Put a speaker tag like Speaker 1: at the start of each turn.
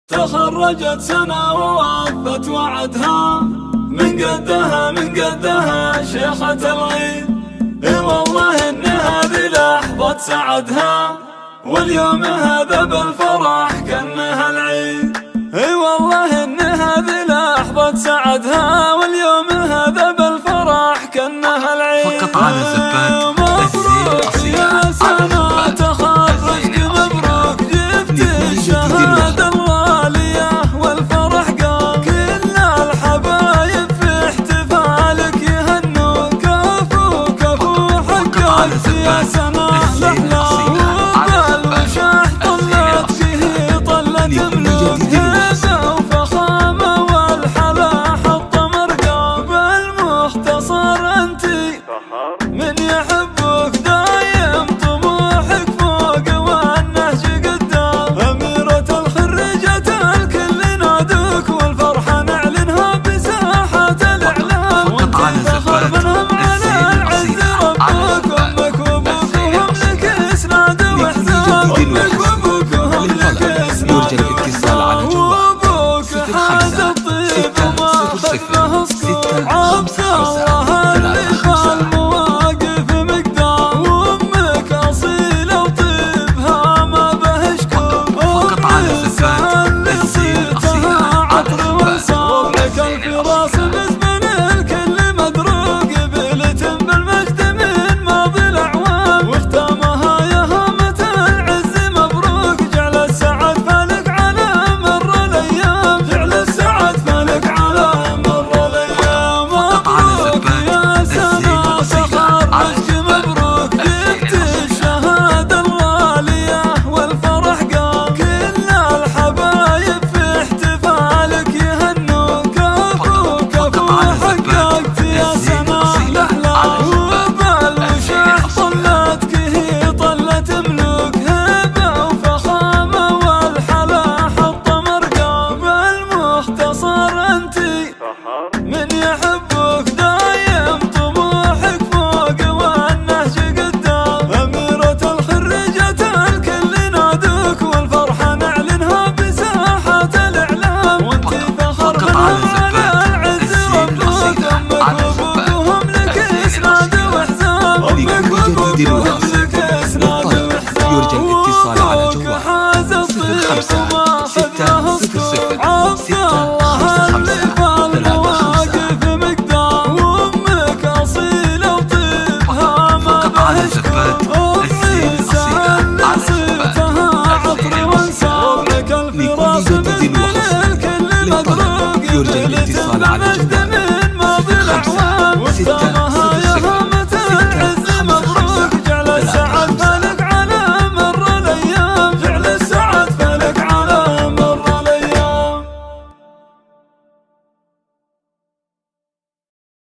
Speaker 1: تخرجت سنة ووفت وعدها، من قدها شيخة الغيب. اي والله ان هذه لحظة سعدها، واليوم هذا بالفرح كأنها العيد. اي والله ان هذه لحظة سعدها، واليوم هذا بالفرح كأنها العيد.
Speaker 2: فقط على زبال
Speaker 1: مبروك يا سنة تخرجت، مبروك جبت الشهادة الغالية والفرح قام. كل الحبايب في احتفالك يهنوا، كفو كفو حقك يا سنة لحلا، وبالوشاح طلت فيه طلة ملوك.